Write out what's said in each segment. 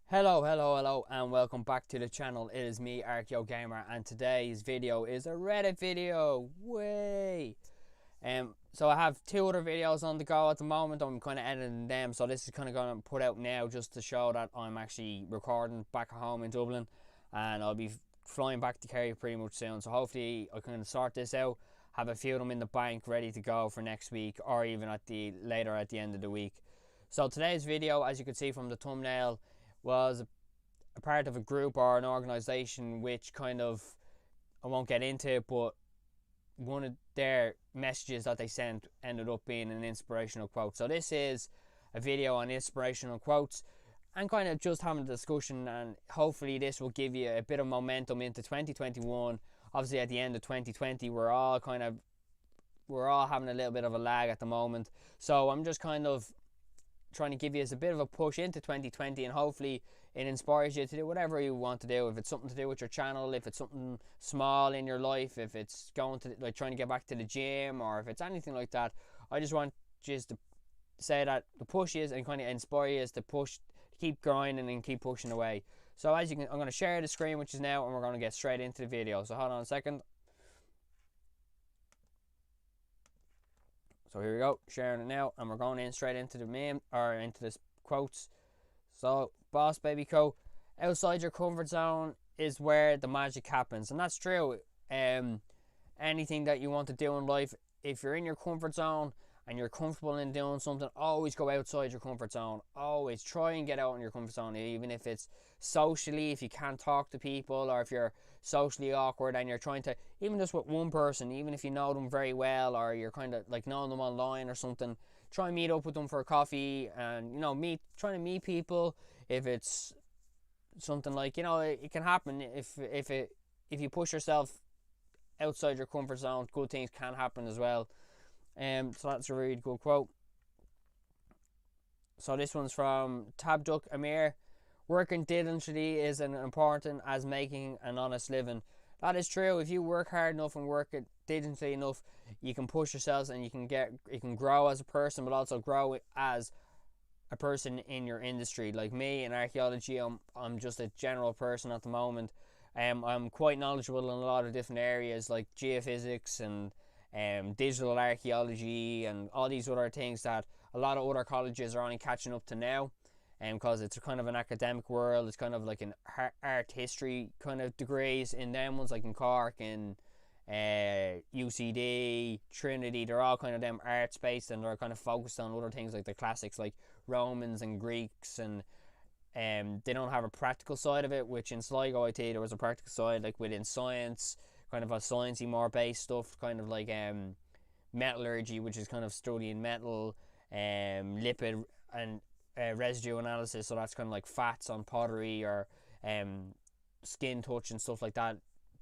Hello, and welcome back to the channel. It is me, ArcheoGamer, and today's video is a Reddit video. Way! So I have two other videos on the go at the moment. I'm kind of editing them, so this is kind of going to put out now just to show that I'm actually recording back at home in Dublin, and I'll be flying back to Kerry pretty much soon. So hopefully I can sort this out, have a few of them in the bank ready to go for next week, or even later at the end of the week. So today's video, as you can see from the thumbnail, was a part of a group or an organization which kind of, I won't get into it, but one of their messages that they sent ended up being an inspirational quote. So this is a video on inspirational quotes and kind of just having a discussion, and hopefully this will give you a bit of momentum into 2021. Obviously at the end of 2020 we're all having a little bit of a lag at the moment, so I'm just kind of trying to give you as a bit of a push into 2020, and hopefully it inspires you to do whatever you want to do. If it's something to do with your channel, if it's something small in your life, if it's going to trying to get back to the gym, or if it's anything like that, I just want just to say that the push is and kind of inspire you is to push, keep grinding and keep pushing away. So as you can, I'm going to share the screen, which is now, and we're going to get straight into the video. So hold on a second. So here we go, sharing it now, and we're going in straight into the meme, or into this quotes. So, Boss Baby Co, outside your comfort zone is where the magic happens. And that's true. Anything that you want to do in life, if you're in your comfort zone and you're comfortable in doing something, always go outside your comfort zone. Always try and get out in your comfort zone, even if it's socially, if you can't talk to people, or if you're socially awkward and you're trying to, even just with one person, even if you know them very well, or you're kind of like knowing them online or something, try and meet up with them for a coffee, and trying to meet people. If it's something like, it can happen if you push yourself outside your comfort zone, good things can happen as well. So that's a really good quote. So this one's from Tabduk Amir. Working diligently is as important as making an honest living. That is true. If you work hard enough and work it diligently enough, you can push yourselves, and you can grow as a person, but also grow as a person in your industry. Like me in archaeology, I'm just a general person at the moment. I'm quite knowledgeable in a lot of different areas like geophysics and digital archaeology and all these other things that a lot of other colleges are only catching up to now, because it's a kind of an academic world. It's kind of like an art history kind of degrees in them ones, like in Cork and UCD, Trinity. They're all kind of them arts based, and they're kind of focused on other things like the classics like Romans and Greeks, and they don't have a practical side of it, which in Sligo IT there was a practical side, like within science, kind of a sciencey more based stuff, kind of like metallurgy, which is kind of studying metal, lipid and residue analysis, so that's kind of like fats on pottery, or skin touch and stuff like that.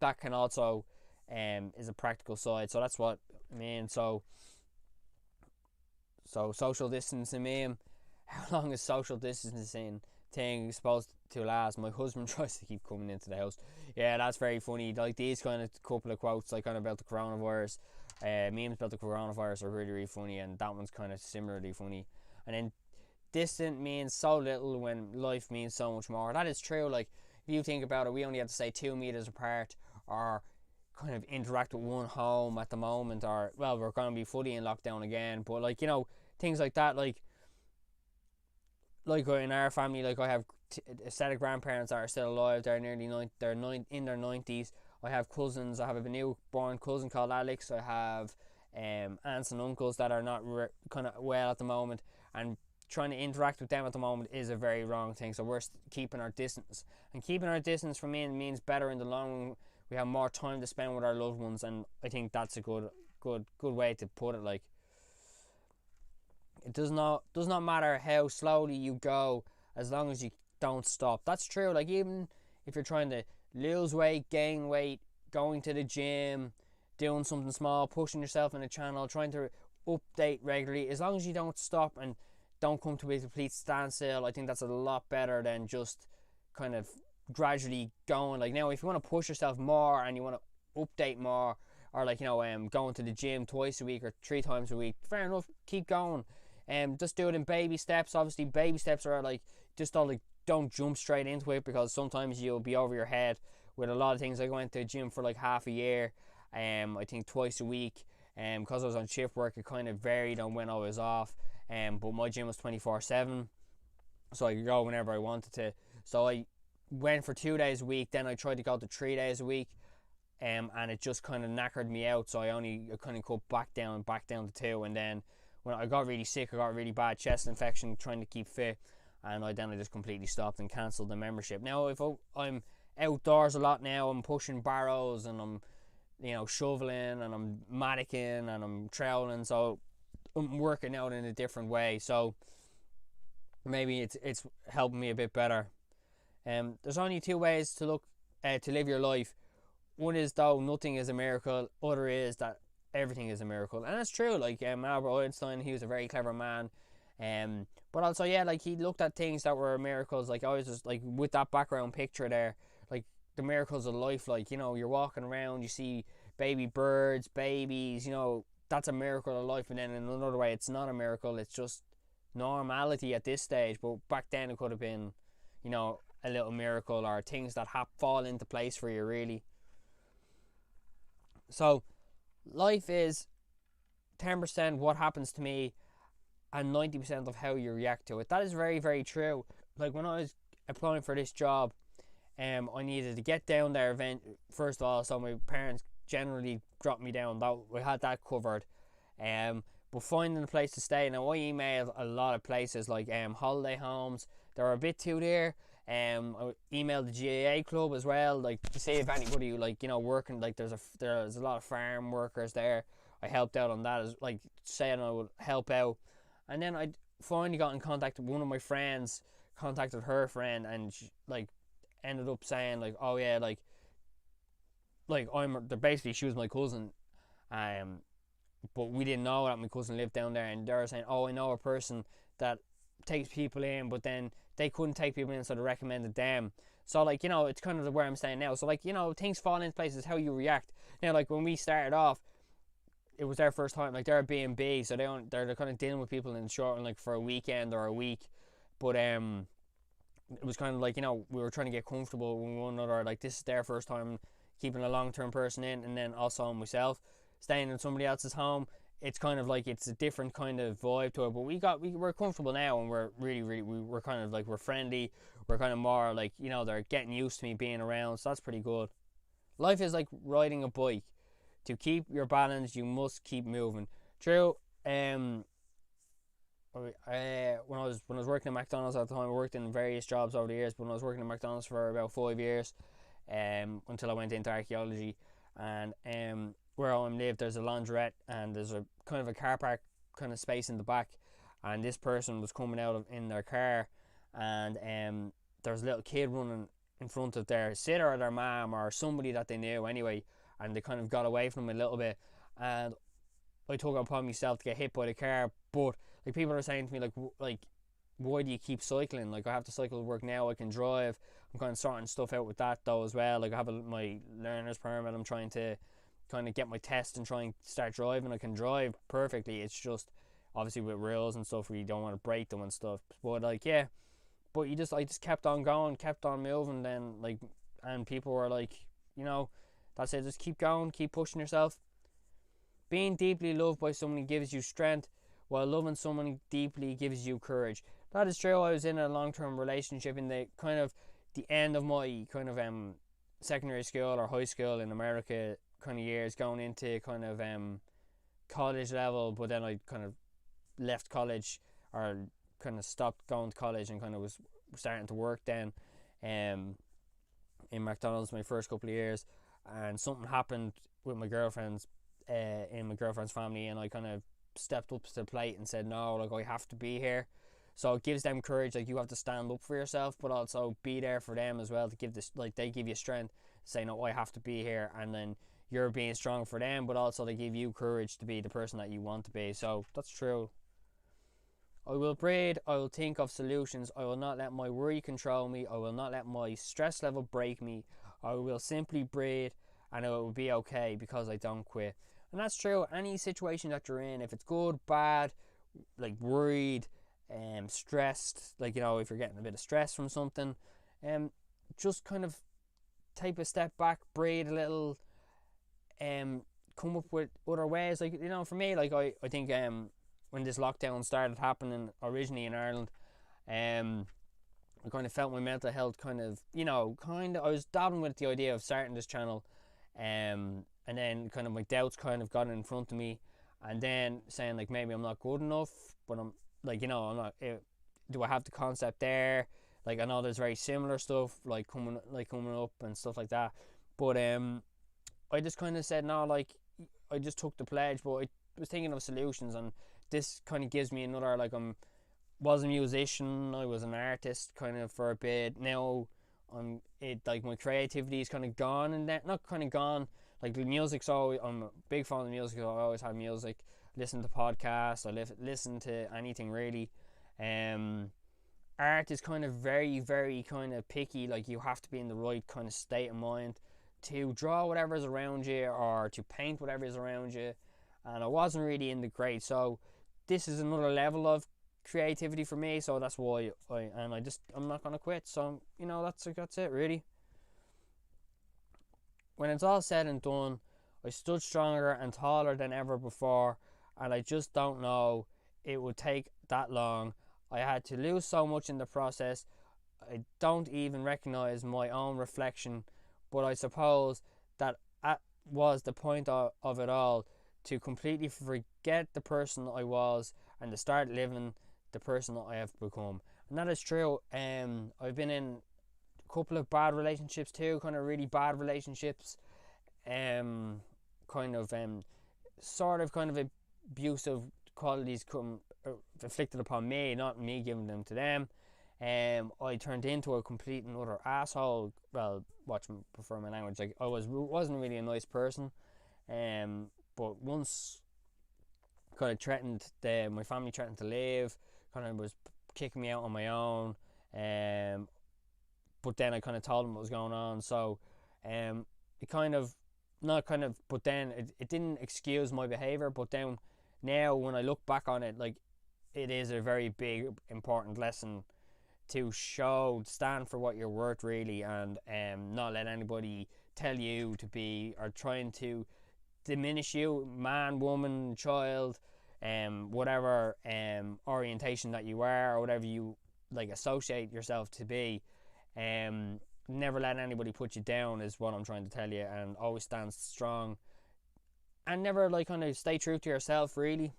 That can also is a practical side. So that's what I mean. So social distancing, meme. How long is social distancing thing supposed to last? My husband tries to keep coming into the house. Yeah, that's very funny. Like these kind of couple of quotes, like kind of about the coronavirus, memes about the coronavirus are really, really funny, and that one's kind of similarly funny. And then distant means so little when life means so much more. That is true. Like if you think about it, we only have to stay 2 meters apart, or kind of interact with one home at the moment, or well, we're going to be fully in lockdown again, but like things like that, like in our family, like I have a set of grandparents that are still alive. They're nearly in their 90s. I have cousins. I have a newborn cousin called Alex. I have aunts and uncles that are not kind of well at the moment, and trying to interact with them at the moment is a very wrong thing. So we're keeping our distance, and keeping our distance from me means better in the long run. We have more time to spend with our loved ones, and I think that's a good way to put it. Like, it does not matter how slowly you go, as long as you don't stop. That's true. Like even if you're trying to lose weight, gain weight, going to the gym, doing something small, pushing yourself in a channel, trying to update regularly, as long as you don't stop and don't come to a complete standstill, I think that's a lot better than just kind of gradually going. Like now, if you want to push yourself more and you want to update more, or like going to the gym twice a week or 3 times a week, fair enough, keep going. Just do it in baby steps. Obviously baby steps are like, just don't don't jump straight into it, because sometimes you'll be over your head with a lot of things. I went to the gym for like half a year, I think twice a week, because I was on shift work. It kind of varied on when I was off, but my gym was 24/7, so I could go whenever I wanted to. So I went for 2 days a week, then I tried to go to 3 days a week, and it just kind of knackered me out. So I kind of cut back down to 2, and then when I got really sick, I got a really bad chest infection trying to keep fit, and I just completely stopped and cancelled the membership. Now if I'm outdoors a lot now, I'm pushing barrows and I'm shoveling and I'm maticking and I'm troweling, so I'm working out in a different way. So maybe it's helping me a bit better. There's only two ways to live your life. One is, though, nothing is a miracle. Other is that everything is a miracle, and that's true. Like Albert Einstein, he was a very clever man, but also, yeah, like he looked at things that were miracles. Like I was just like, with that background picture there, like the miracles of life. Like, you're walking around, you see baby birds, babies. That's a miracle of life. And then in another way, it's not a miracle. It's just normality at this stage. But back then, it could have been, a little miracle, or things that fall into place for you, really. So life is 10% what happens to me and 90% of how you react to it. That is very, very true. Like when I was applying for this job, I needed to get down there first of all, so my parents generally dropped me down. That we had that covered. But finding a place to stay, now I emailed a lot of places, like holiday homes. They were a bit too dear. I emailed the GAA club as well, like to see if anybody working, like there's a lot of farm workers there. I helped out on that, as like saying I would help out. And then I finally got in contact with one of my friends, contacted her friend, and she, ended up saying oh yeah, basically she was my cousin, but we didn't know that my cousin lived down there, and they were saying, oh, I know a person that takes people in, but then they couldn't take people in, so they recommended them. So it's kind of where I'm staying now. So things fall into place is how you react. Now when we started off, it was their first time, they're a B&B, so they're kind of dealing with people in short and for a weekend or a week. But it was kind of we were trying to get comfortable with one another. This is their first time keeping a long-term person in, and then also myself staying in somebody else's home. It's kind of it's a different kind of vibe to it, but we're comfortable now, and we're really, really, we're kind of we're friendly. We're kind of more they're getting used to me being around, so that's pretty good. Life is like riding a bike. To keep your balance, you must keep moving. True. When I was working at McDonald's at the time, I worked in various jobs over the years, but when I was working at McDonald's for about 5 years, until I went into archaeology, and where I live, there's a laundrette, and there's a kind of a car park kind of space in the back, and this person was coming out in their car, and there's a little kid running in front of their sitter or their mom or somebody that they knew anyway, and they kind of got away from him a little bit, and I took it upon myself to get hit by the car. But people are saying to me why do you keep cycling? I have to cycle to work now, I can drive. I'm kind of sorting stuff out with that though as well. I have my learner's permit. I'm trying to kind of get my test and try and start driving. I can drive perfectly. It's just obviously with rules and stuff where you don't want to break them and stuff. But yeah, but I just kept on going, kept on moving. Then and people were that's it. Just keep going, keep pushing yourself. Being deeply loved by someone gives you strength, while loving someone deeply gives you courage. That is true. I was in a long-term relationship in the kind of the end of my kind of secondary school or high school in America kind of years, going into kind of college level, but then I kind of left college, or kind of stopped going to college, and kind of was starting to work then in McDonald's my first couple of years, and something happened with my girlfriend's in my girlfriend's family, and I kind of stepped up to the plate and said no, I have to be here. So it gives them courage, you have to stand up for yourself, but also be there for them as well, to give this, they give you strength, say no, I have to be here, and then you're being strong for them, but also they give you courage to be the person that you want to be. So that's true. I will breathe, I will think of solutions, I will not let my worry control me, I will not let my stress level break me, I will simply breathe, and it will be okay because I don't quit. And that's true. Any situation that you're in, if it's good, bad, worried, stressed, like, you know, if you're getting a bit of stress from something, just kind of take a step back, breathe a little, come up with other ways. Like, you know, for me, like, I think when this lockdown started happening originally in Ireland, I kind of felt my mental health kind of, you know, I was dabbling with the idea of starting this channel, and then kind of my doubts kind of got in front of me, and then saying like maybe I'm not good enough, but I'm like, you know, I'm not. Do I have the concept there? Like, I know there's very similar stuff like coming up and stuff like that, but I just kind of said no. Like, I just took the pledge, but I was thinking of solutions, and this kind of gives me another, like, was a musician, I was an artist kind of for a bit. Now like my creativity is kind of gone, and that not kind of gone. Like, the music's always, I'm a big fan of music. I always had music. Listen to podcasts. I listen to anything really. Art is kind of very, very kind of picky. Like, you have to be in the right kind of state of mind to draw whatever's around you, or to paint whatever's around you. And I wasn't really in the grade, so this is another level of creativity for me. So that's why I'm not gonna quit. So, you know, that's it really. When it's all said and done, I stood stronger and taller than ever before, and I just don't know it would take that long. I had to lose so much in the process, I don't even recognize my own reflection, but I suppose that was the point of it all, to completely forget the person I was and to start living the person that I have become. And that is true. I've been in a couple of bad relationships too, kind of really bad relationships, sort of abusive qualities come inflicted upon me, not me giving them to them. I turned into a complete and utter asshole. Well, watch me prefer my language. Like, I wasn't really a nice person. But once kind of threatened, my family threatened to leave, kind of was kicking me out on my own. But then I kind of told them what was going on. So, it kind of, not kind of, but then it didn't excuse my behavior. But then now when I look back on it, like, it is a very big, important lesson to stand for what you're worth really, and not let anybody tell you to be, or trying to diminish you, man, woman, child, whatever orientation that you are, or whatever you like associate yourself to be. Never let anybody put you down is what I'm trying to tell you, and always stand strong, and never, like, kind of stay true to yourself really.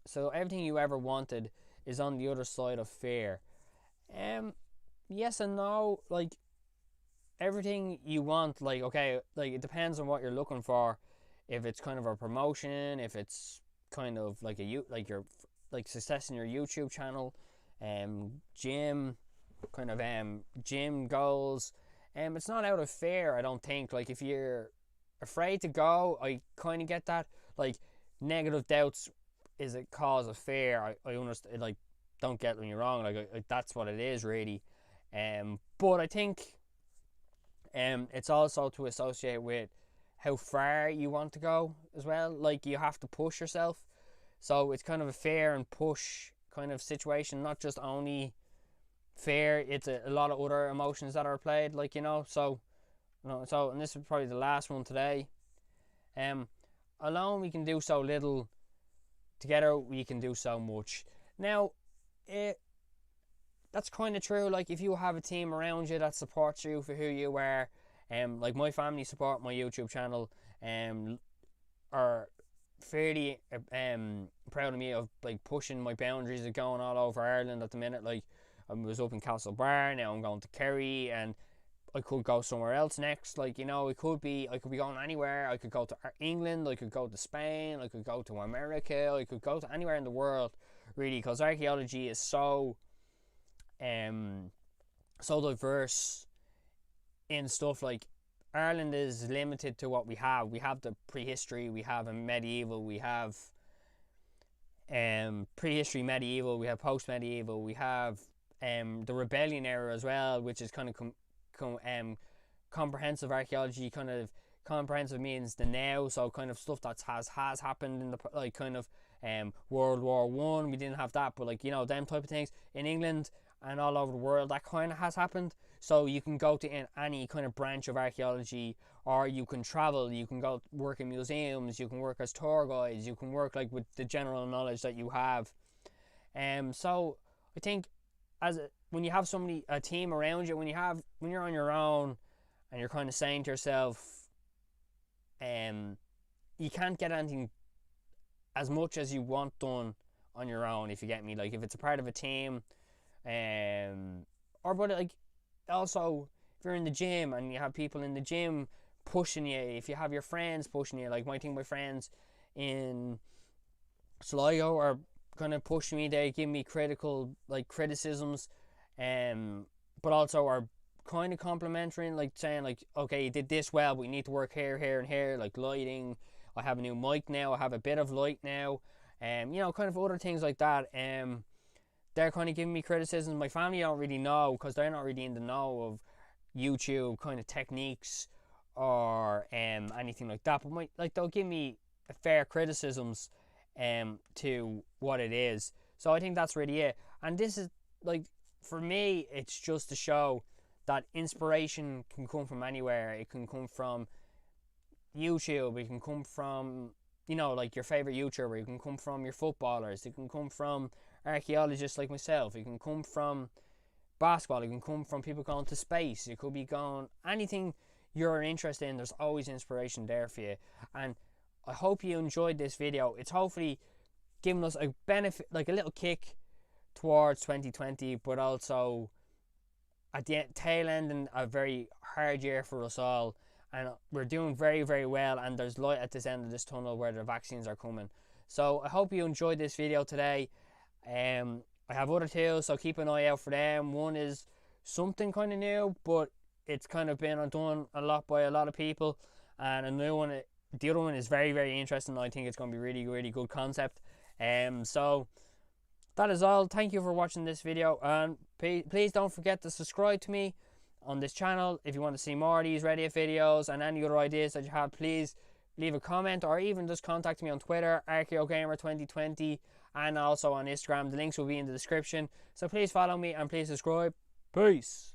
So everything you ever wanted is on the other side of fear. Yes and no. Like, everything you want, like, okay, like, it depends on what you're looking for. If it's kind of a promotion, if it's kind of like your like success in your YouTube channel, gym goals, it's not out of fear, I don't think. Like, if you're afraid to go, I kind of get that. Like, negative doubts is a cause of fear. I understand. Like, don't get me wrong. Like, that's what it is really. But I think it's also to associate with how far you want to go as well. Like, you have to push yourself. So it's kind of a fear and push kind of situation, not just only fear. It's a lot of other emotions that are played. Like, you know. So, and this is probably the last one today. Alone we can do so little. Together we can do so much. Now, that's kind of true. Like, if you have a team around you that supports you for who you are, like, my family support my YouTube channel, are fairly proud of me of, like, pushing my boundaries of going all over Ireland at the minute. Like, I was up in Castlebar, now I'm going to Kerry, and I could go somewhere else next. Like, you know, I could be going anywhere. I could go to England, I could go to Spain, I could go to America, I could go to anywhere in the world really, because archaeology is so diverse in stuff. Like, Ireland is limited to what we have. We have the prehistory, we have a medieval, we have prehistory, medieval, we have post-medieval, we have the rebellion era as well, which is kind of comprehensive archaeology, kind of comprehensive means the now, so kind of stuff that has happened in the, like, kind of World War One. We didn't have that, but like, you know, them type of things in England and all over the world, that kind of has happened. So you can go to any kind of branch of archaeology, or you can travel, you can go work in museums, you can work as tour guides, you can work like with the general knowledge that you have. So I think when you have somebody, a team around you, when you're on your own and you're kind of saying to yourself, you can't get anything as much as you want done on your own, if you get me. Like, if it's a part of a team, but like, also, if you're in the gym and you have people in the gym pushing you, if you have your friends pushing you, like my friends in Sligo are kind of pushing me, they give me criticisms, but also are kind of complimentary, like saying like, okay, you did this well, but you need to work here, and here, like lighting. I have a new mic now, I have a bit of light now, you know, kind of other things like that. They're kind of giving me criticisms. My family don't really know, because they're not really in the know of YouTube kind of techniques or anything like that, but they'll give me fair criticisms to what it is. So I think that's really it. And this is, like, for me, it's just to show that inspiration can come from anywhere. It can come from YouTube, it can come from, you know, like your favorite YouTuber, it can come from your footballers, it can come from archaeologists like myself, it can come from basketball, it can come from people going to space, it could be going anything you're interested in. There's always inspiration there for you. And I hope you enjoyed this video. It's hopefully giving us a benefit, like a little kick towards 2020, but also at the tail end and a very hard year for us all. And we're doing very, very well, and there's light at this end of this tunnel where the vaccines are coming. So I hope you enjoyed this video today. I have other two, so keep an eye out for them. One is something kind of new, but it's kind of been done a lot by a lot of people, and a new one, the other one, is very, very interesting. I think it's going to be really, really good concept. So that is all. Thank you for watching this video, and please don't forget to subscribe to me on this channel. If you want to see more of these Reddit videos and any other ideas that you have, please leave a comment, or even just contact me on Twitter, ArchaeoGamer2020, and also on Instagram. The links will be in the description. So please follow me and please subscribe. Peace.